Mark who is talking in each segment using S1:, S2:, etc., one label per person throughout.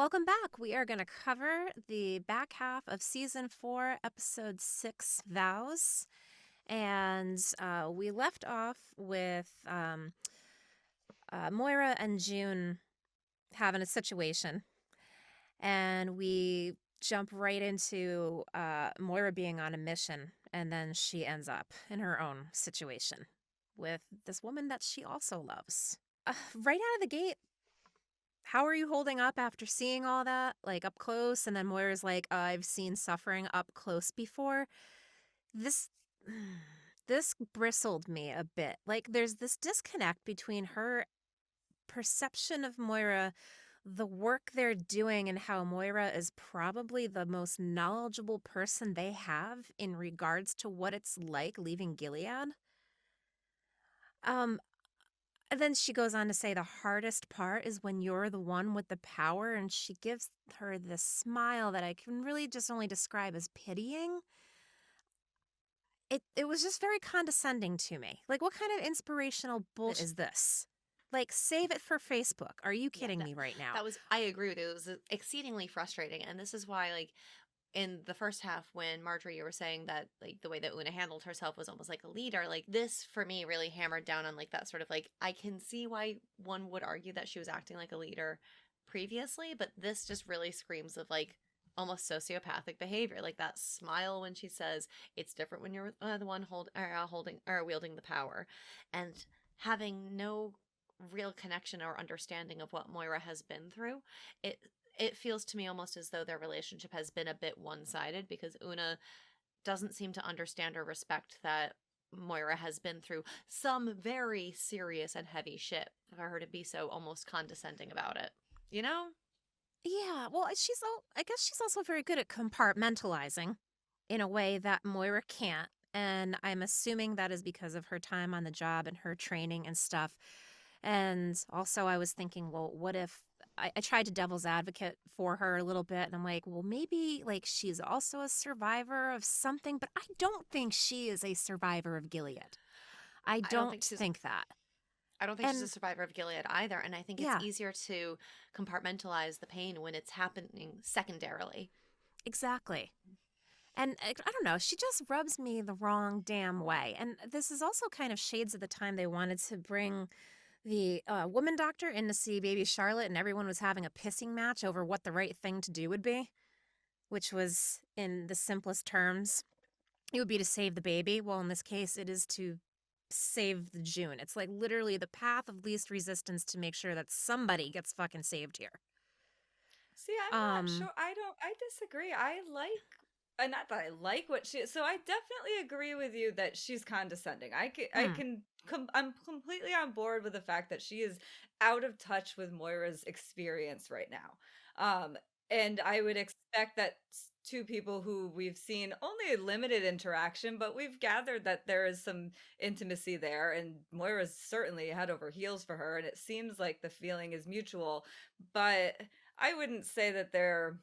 S1: Welcome back. We are going to cover the back half of season 4, episode 6, Vows. And we left off with Moira and June having a situation. And we jump right into Moira being on a mission. And then she ends up in her own situation with this woman that she also loves. Right out of the gate, how are you holding up after seeing all that, like, up close? And then Moira's like, I've seen suffering up close before. This this bristled me a bit. Like, there's this disconnect between her perception of Moira, the work they're doing, and how Moira is probably the most knowledgeable person they have in regards to what it's like leaving Gilead. Um, And then she goes on to say the hardest part is when you're the one with the power, and she gives her this smile that I can really just only describe as pitying. It was just very condescending to me. Like, what kind of inspirational bullshit is this? Like, save it for Facebook. Are you
S2: Yeah,
S1: kidding me right now?
S2: I agree with you. It was exceedingly frustrating. And this is why, like, in the first half, when Marjorie, you were saying that, like, the way that Una handled herself was almost like a leader, like, this for me really hammered down on, like, that sort of, like, I can see why one would argue that she was acting like a leader previously, but this just really screams of, like, almost sociopathic behavior. Like that smile when she says it's different when you're the one holding or wielding the power, and having no real connection or understanding of what Moira has been through. It feels to me almost as though their relationship has been a bit one-sided, because Una doesn't seem to understand or respect that Moira has been through some very serious and heavy shit for her to be so almost condescending about it. You know?
S1: Yeah, well, I guess she's also very good at compartmentalizing in a way that Moira can't. And I'm assuming that is because of her time on the job and her training and stuff. And also, I was thinking, well, what if I tried to devil's advocate for her a little bit? And I'm like, well, maybe like she's also a survivor of something, but I don't think she is a survivor of Gilead. I
S2: I don't
S1: don't
S2: think she's
S1: think that.
S2: I don't think she's a
S1: And
S2: survivor of Gilead either, and I think it's
S1: yeah,
S2: easier to compartmentalize the pain when it's happening secondarily.
S1: exactly. And I don't know, she just rubs me the wrong damn way. And this is also kind of shades of the time they wanted to bring the woman doctor in to see baby Charlotte, and everyone was having a pissing match over what the right thing to do would be, which was, in the simplest terms, it would be to save the baby. Well, in this case, it is to save the June. It's like literally the path of least resistance to make sure that somebody gets fucking saved here.
S3: See, I'm not
S1: Um,
S3: sure. I disagree. Not that I like what so I definitely agree with you that she's condescending.
S1: hmm,
S3: I'm completely on board with the fact that she is out of touch with Moira's experience right now. Um, and I would expect that two people who we've seen only a limited interaction, but we've gathered that there is some intimacy there, and Moira's certainly head over heels for her, and it seems like the feeling is mutual. But I wouldn't say that they're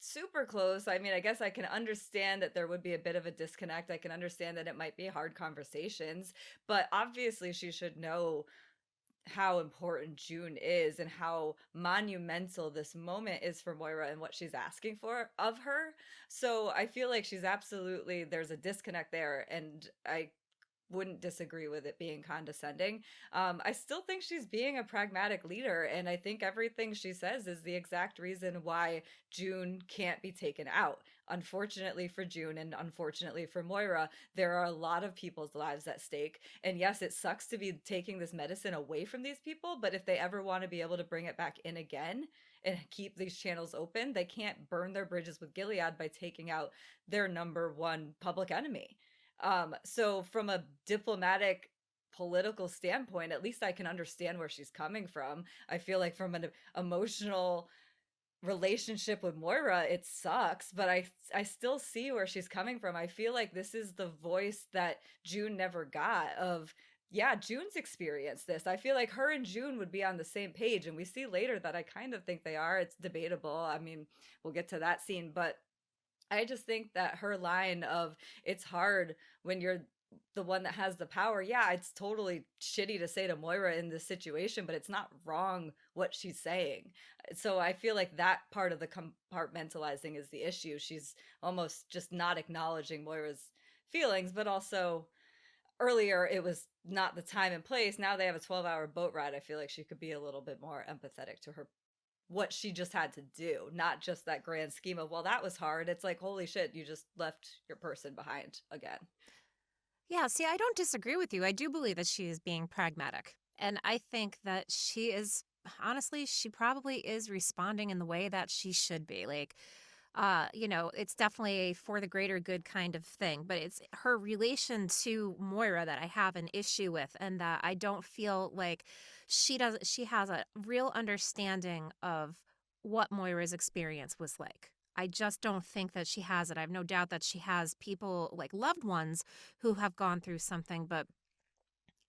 S3: super close. I mean, I guess I can understand that there would be a bit of a disconnect. I can understand that it might be hard conversations, but obviously she should know how important June is and how monumental this moment is for Moira and what she's asking for of her. So I feel like there's a disconnect there, and I wouldn't disagree with it being condescending. I still think she's being a pragmatic leader, and I think everything she says is the exact reason why June can't be taken out. Unfortunately for June and unfortunately for Moira, there are a lot of people's lives at stake. And yes, it sucks to be taking this medicine away from these people, but if they ever want to be able to bring it back in again and keep these channels open, they can't burn their bridges with Gilead by taking out their number one public enemy. So from a diplomatic political standpoint, at least I can understand where she's coming from. I feel like from an emotional relationship with Moira, it sucks, but I still see where she's coming from. I feel like this is the voice that June never got of, yeah, June's experienced this. I feel like her and June would be on the same page, and we see later that I kind of think they are. It's debatable. I mean, we'll get to that scene, but I just think that her line of it's hard when you're the one that has the power, yeah, it's totally shitty to say to Moira in this situation, but it's not wrong what she's saying. So I feel like that part of the compartmentalizing is the issue. She's almost just not acknowledging Moira's feelings, but also earlier it was not the time and place. Now they have a 12-hour boat ride. I feel like she could be a little bit more empathetic to her, what she just had to do, not just that grand scheme of, well, that was hard. It's like, holy shit, you just left your person behind again.
S1: Yeah, see, I don't disagree with you. I do believe that she is being pragmatic. And I think that she is, honestly, she probably is responding in the way that she should be. Like, it's definitely a for the greater good kind of thing, but it's her relation to Moira that I have an issue with, and that I don't feel like she has a real understanding of what Moira's experience was like. I just don't think that she has it. I have no doubt that she has people like loved ones who have gone through something, but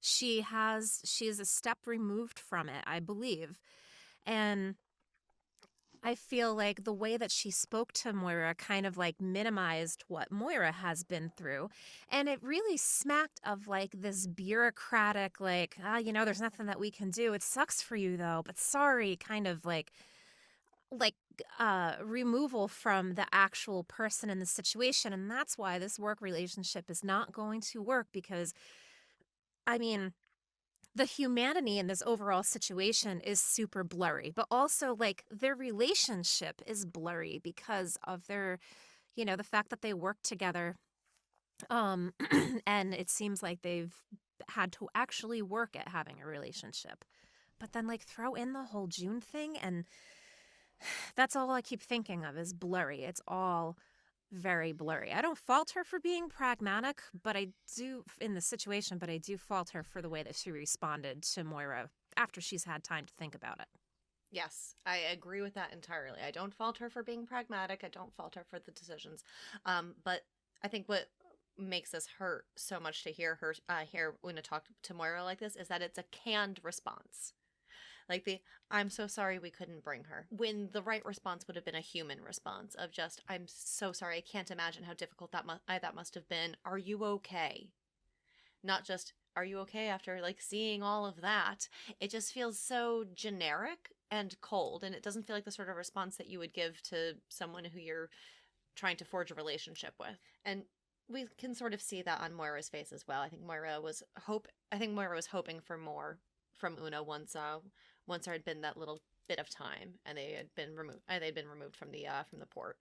S1: she is a step removed from it, I believe. And I feel like the way that she spoke to Moira kind of like minimized what Moira has been through. And it really smacked of like this bureaucratic, like, there's nothing that we can do. It sucks for you though, but sorry, kind of like removal from the actual person in the situation. And that's why this work relationship is not going to work because, I mean, the humanity in this overall situation is super blurry, but also like their relationship is blurry because of their, the fact that they work together. Um, and it seems like they've had to actually work at having a relationship. But then like throw in the whole June thing, and that's all I keep thinking of is blurry. It's all very blurry. I don't fault her for being pragmatic, but I do in the situation, but I do fault her for the way that she responded to Moira after she's had time to think about it.
S2: Yes, I agree with that entirely. I don't fault her for being pragmatic. I don't fault her for the decisions. But I think what makes us hurt so much to hear Una talk to Moira like this is that it's a canned response. Like I'm so sorry we couldn't bring her. When the right response would have been a human response of just, I'm so sorry, I can't imagine how difficult that must have been. Are you okay? Not just, are you okay after like seeing all of that? It just feels so generic and cold, and it doesn't feel like the sort of response that you would give to someone who you're trying to forge a relationship with. And we can sort of see that on Moira's face as well. I think Moira was hoping for more from Una once there had been that little bit of time and they had been removed from the port.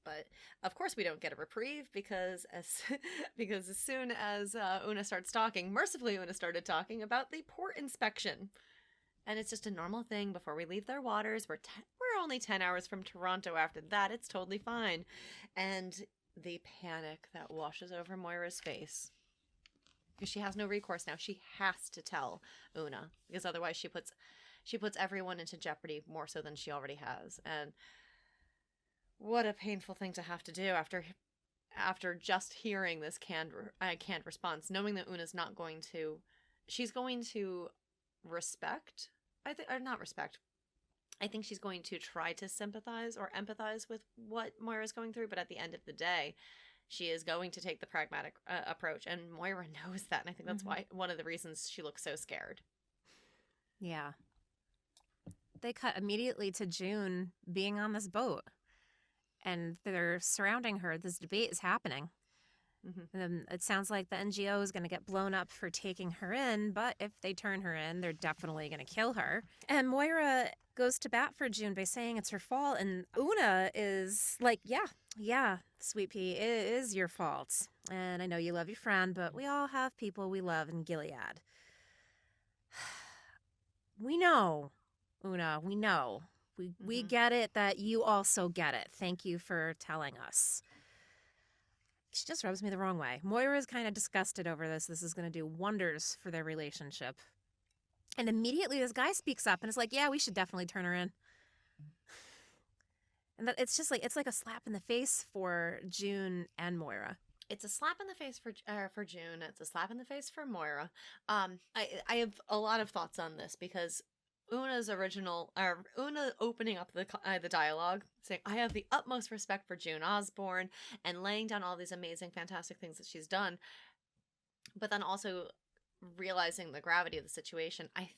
S2: But of course we don't get a reprieve because as soon as Una starts talking, mercifully Una started talking about the port inspection. And it's just a normal thing before we leave their waters. We're only 10 hours from Toronto after that. It's totally fine. And the panic that washes over Moira's face. Because she has no recourse now. She has to tell Una. Because otherwise she puts everyone into jeopardy more so than she already has. And what a painful thing to have to do after just hearing this canned response, knowing that Una's not going to, she's going to respect, or not respect. I think she's going to try to sympathize or empathize with what Moira's going through, but at the end of the day, she is going to take the pragmatic approach, and Moira knows that, and I think that's why one of the reasons she looks so scared.
S1: Yeah. They cut immediately to June being on this boat, and they're surrounding her. This debate is happening. And it sounds like the NGO is going to get blown up for taking her in, but if they turn her in, they're definitely going to kill her. And Moira goes to bat for June by saying it's her fault, and Una is like, yeah, Sweet Pea, it is your fault. And I know you love your friend, but we all have people we love in Gilead. We know, Una, we know. We get it that you also get it. Thank you for telling us. She just rubs me the wrong way. Moira is kind of disgusted over this. This is going to do wonders for their relationship. And immediately this guy speaks up and is like, yeah, we should definitely turn her in. And that it's just like, it's like a slap in the face for June and Moira.
S2: It's a slap in the face for June. It's a slap in the face for Moira. I have a lot of thoughts on this because Una opening up the dialogue, saying, "I have the utmost respect for June Osborne," and laying down all these amazing, fantastic things that she's done, but then also realizing the gravity of the situation. I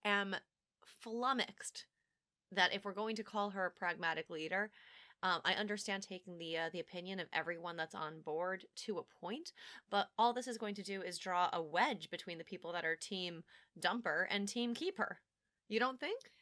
S2: am flummoxed that if we're going to call her a pragmatic leader, I understand taking the opinion of everyone that's on board to a point, but all this is going to do is draw a wedge between the people that are team dumper and team keeper. You don't think?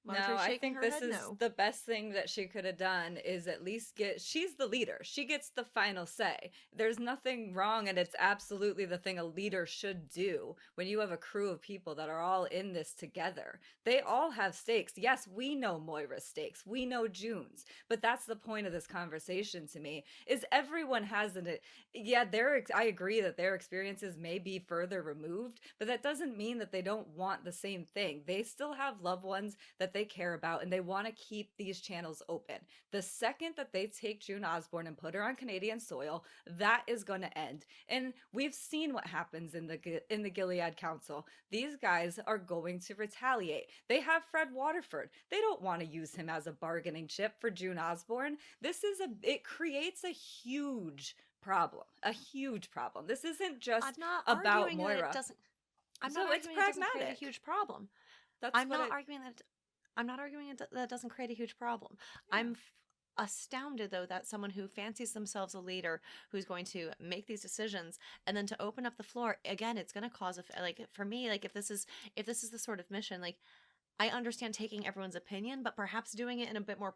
S3: No,
S2: Marjorie's
S3: I
S2: shaking
S3: think
S2: her
S3: this
S2: head
S3: is
S2: no.
S3: the best thing that she could have done is at least she's the leader. She gets the final say. There's nothing wrong, and it's absolutely the thing a leader should do when you have a crew of people that are all in this together. They all have stakes. Yes, we know Moira's stakes. We know June's. But that's the point of this conversation to me is everyone has an yeah, I agree that their experiences may be further removed, but that doesn't mean that they don't want the same thing. They still have loved ones that they care about and they want to keep these channels open. The second that they take June Osborne and put her on Canadian soil, that is going to end. And we've seen what happens in the Gilead Council. These guys are going to retaliate. They have Fred Waterford. They don't want to use him as a bargaining chip for June Osborne. It creates a huge problem. A huge problem. This isn't
S2: I'm
S3: just
S2: not
S3: about
S2: arguing that it
S3: Moira.
S2: doesn't. I'm
S3: So
S2: not
S3: it's
S2: arguing it doesn't create a
S3: pragmatic.
S2: huge problem.
S3: That's
S2: I'm
S3: what
S2: not
S3: it
S2: arguing that. I'm not arguing that doesn't create a huge problem.
S3: yeah.
S2: Astounded though that someone who fancies themselves a leader who's going to make these decisions and then to open up the floor again, it's going to cause like for me, like if this is the sort of mission, like I understand taking everyone's opinion, but perhaps doing it in a bit more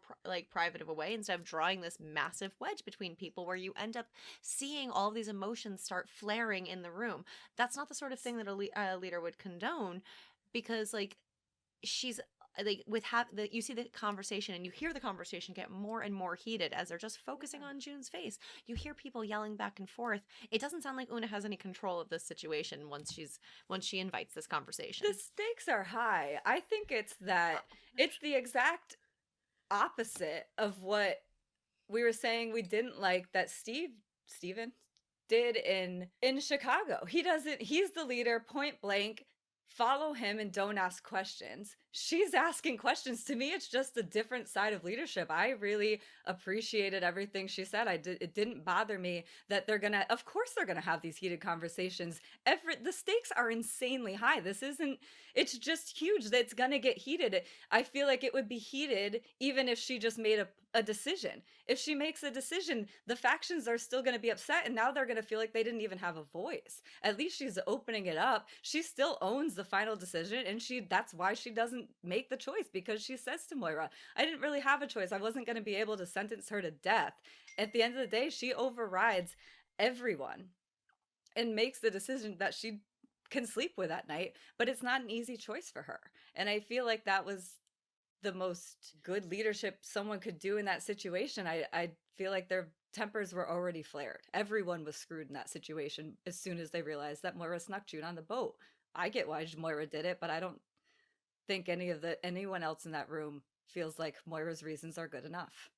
S2: private of a way instead of drawing this massive wedge between people where you end up seeing all of these emotions start flaring in the room. That's not the sort of thing that a leader would condone, because like she's like with you see the conversation and you hear the conversation get more and more heated as they're just focusing
S3: Yeah.
S2: on June's face. You hear people yelling back and forth. It doesn't sound like Una has any control of this situation once she invites this conversation.
S3: The stakes are high. I think it's the exact opposite of what we were saying we didn't like that Steven did in Chicago. He's the leader point blank. Follow him and don't ask questions. She's asking questions. To me, it's just a different side of leadership. I really appreciated everything she said. It didn't bother me that of course they're gonna have these heated conversations. The stakes are insanely high. It's just huge. It's gonna get heated. I feel like it would be heated even if she just made a decision. If she makes a decision, the factions are still going to be upset and now they're going to feel like they didn't even have a voice. At least she's opening it up. She still owns the final decision and that's why she doesn't make the choice, because she says to Moira, I didn't really have a choice. I wasn't going to be able to sentence her to death. At the end of the day, she overrides everyone and makes the decision that she can sleep with at night, but it's not an easy choice for her. And I feel like that was the most good leadership someone could do in that situation. I feel like their tempers were already flared. Everyone was screwed in that situation as soon as they realized that Moira snuck June on the boat. I get why Moira did it, but I don't think anyone else in that room feels like Moira's reasons are good enough.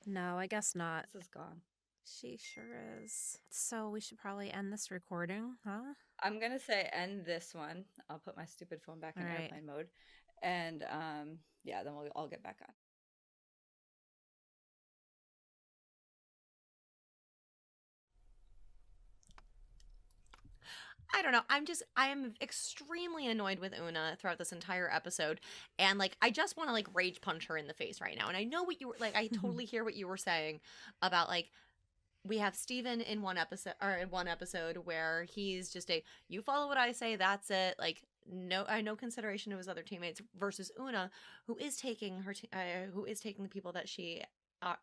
S1: No, I guess not.
S3: This is gone.
S1: She sure is. So we should probably end this recording, huh?
S3: I'm gonna say end this one. I'll put my stupid phone back in airplane mode. And yeah, then we'll all get back on.
S2: I don't know. I am extremely annoyed with Una throughout this entire episode. And like, I just want to like rage punch her in the face right now. And I know what you were like, I totally hear what you were saying about like, we have Steven in one episode where he's just you follow what I say, that's it. Like, no consideration to his other teammates, versus Una, who is taking the people that she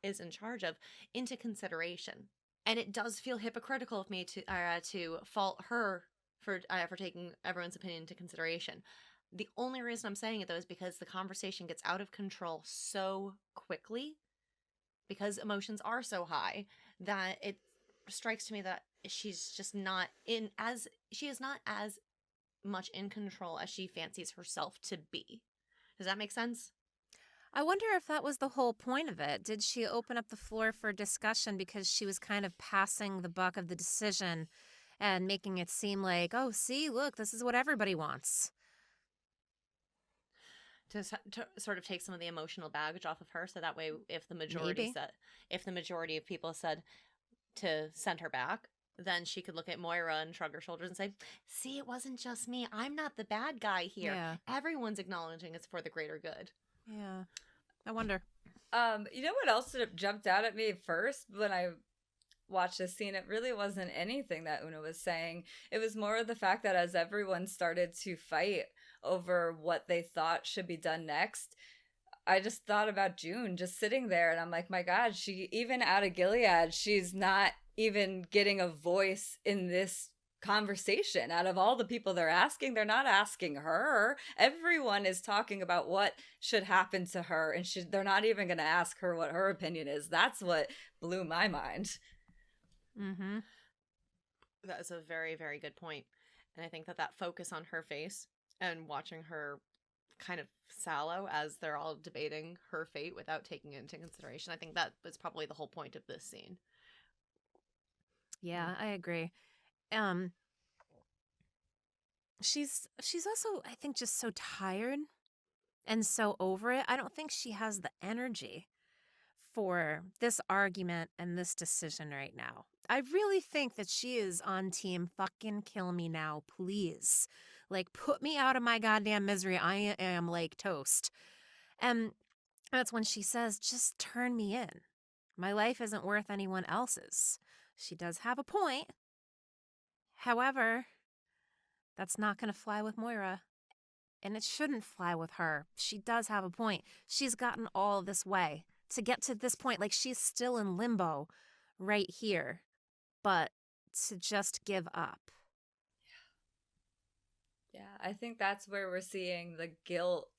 S2: is in charge of into consideration. And it does feel hypocritical of me to fault her for taking everyone's opinion into consideration. The only reason I'm saying it though is because the conversation gets out of control so quickly, because emotions are so high, that it strikes to me that she is not as much in control as she fancies herself to be. Does that make sense?
S1: I wonder if that was the whole point of it. Did she open up the floor for discussion because she was kind of passing the buck of the decision and making it seem like, oh, see, look, this is what everybody wants?
S2: to sort of take some of the emotional baggage off of her, so that way if the majority
S1: Maybe.
S2: said, if the majority of people said to send her back, then she could look at Moira and shrug her shoulders and say, see, it wasn't just me, I'm not the bad guy here,
S1: Yeah.
S2: everyone's acknowledging it's for the greater good.
S1: Yeah. I wonder.
S3: You know what else sort of jumped out at me first when I watched this scene? It really wasn't anything that Una was saying. It was more of the fact that as everyone started to fight over what they thought should be done next, I just thought about June just sitting there, and I'm like, my God, she, even out of Gilead, she's not even getting a voice in this conversation. Out of all the people they're asking, they're not asking her. Everyone is talking about what should happen to her, and they're not even going to ask her what her opinion is. That's what blew my mind.
S1: Mm-hmm.
S2: That is a very, very good point. And I think that that focus on her face and watching her kind of sallow as they're all debating her fate without taking it into consideration, I think that was probably the whole point of this scene.
S1: Yeah, I agree. Um, she's also, I think, just so tired and so over it. I don't think she has the energy for this argument and this decision right now. I really think that she is on team fucking kill me now, please. Like, put me out of my goddamn misery. I am like toast. And that's when she says, just turn me in. My life isn't worth anyone else's. She does have a point. However, that's not going to fly with Moira. And it shouldn't fly with her. She does have a point. She's gotten all this way to get to this point. Like, she's still in limbo right here. But to just give up.
S3: Yeah, I think that's where we're seeing the guilt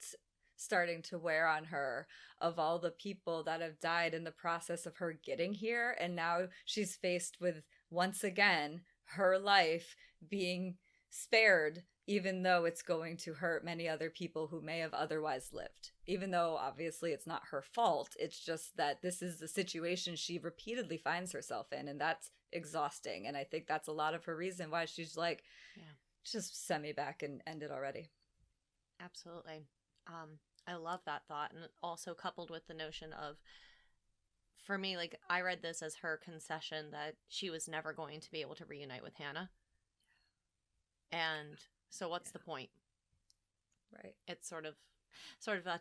S3: starting to wear on her of all the people that have died in the process of her getting here. And now she's faced with, once again, her life being spared, even though it's going to hurt many other people who may have otherwise lived. Even though obviously it's not her fault, it's just that this is the situation she repeatedly finds herself in, and that's exhausting. And I think that's a lot of her reason why she's like,
S2: Yeah,
S3: just send me back and end it already.
S2: absolutely. I love that thought, and also coupled with the notion of, for me, like, I read this as her concession that she was never going to be able to reunite with Hannah. And so what's the point?
S3: Right.
S2: It sort of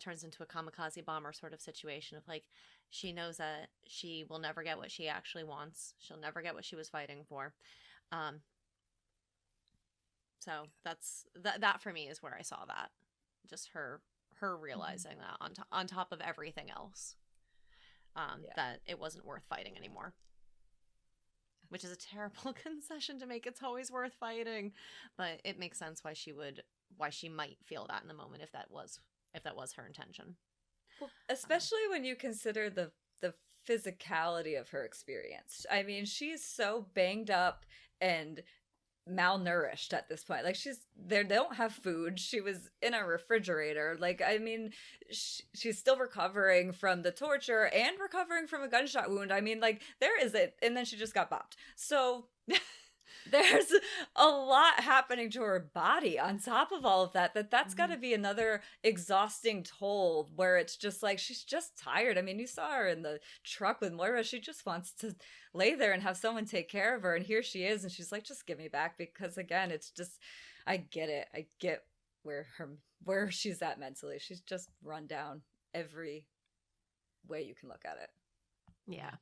S2: turns into a kamikaze bomber sort of situation of, like, she knows that she will never get what she actually wants. She'll never get what she was fighting for. Um, so that for me is where I saw that. Just her realizing that on top of everything else,
S3: Yeah.
S2: that it wasn't worth fighting anymore. Which is a terrible concession to make. It's always worth fighting, but it makes sense why she might feel that in the moment if that was her intention.
S3: Well, especially when you consider the physicality of her experience. I mean, she's so banged up and malnourished at this point. Like, she's there, they don't have food. She was in a refrigerator. Like, I mean, she's still recovering from the torture and recovering from a gunshot wound. I mean, like, there is it, and then she just got bopped. So there's a lot happening to her body on top of all of that's got to be another exhausting toll, where it's just like she's just tired. I mean, you saw her in the truck with Moira. She just wants to lay there and have someone take care of her, and here she is, and she's like, just give me back. Because again, it's just, I get it. I get where she's at mentally. She's just run down every way you can look at it.
S1: Yeah.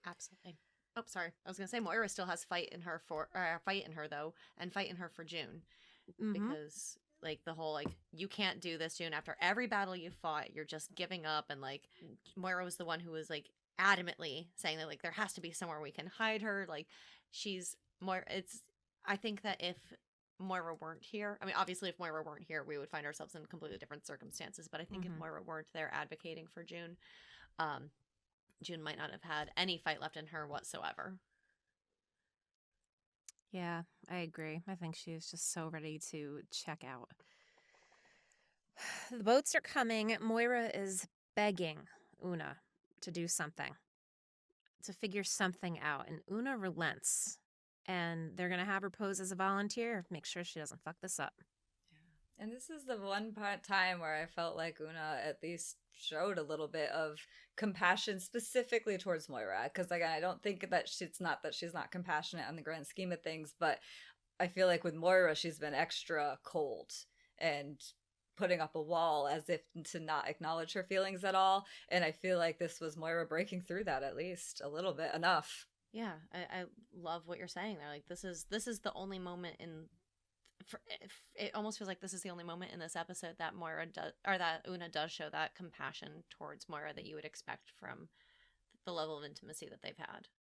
S2: Absolutely. Oh, sorry. I was gonna say Moira still has fight in her though, and fight in her for June, because, like, the whole, like, you can't do this, June. After every battle you fought, you're just giving up. And, like, Moira was the one who was, like, adamantly saying that, like, there has to be somewhere we can hide her. Like, she's Moira. I think that if Moira weren't here, I mean, obviously, if Moira weren't here, we would find ourselves in completely different circumstances. But I think if Moira weren't there advocating for June, June might not have had any fight left in her whatsoever.
S1: Yeah, I agree. I think she was just so ready to check out. The boats are coming. Moira is begging Oona to do something, to figure something out. And Oona relents. And they're going to have her pose as a volunteer. Make sure she doesn't fuck this up.
S3: And this is the one time where I felt like Una at least showed a little bit of compassion specifically towards Moira. Because again, I don't think that she's not compassionate on the grand scheme of things, but I feel like with Moira, she's been extra cold and putting up a wall as if to not acknowledge her feelings at all. And I feel like this was Moira breaking through that at least a little bit, enough.
S2: Yeah, I love what you're saying there. Like this is the only moment in it almost feels like this is the only moment in this episode that Moira does, or that Una does show that compassion towards Moira that you would expect from the level of intimacy that they've had.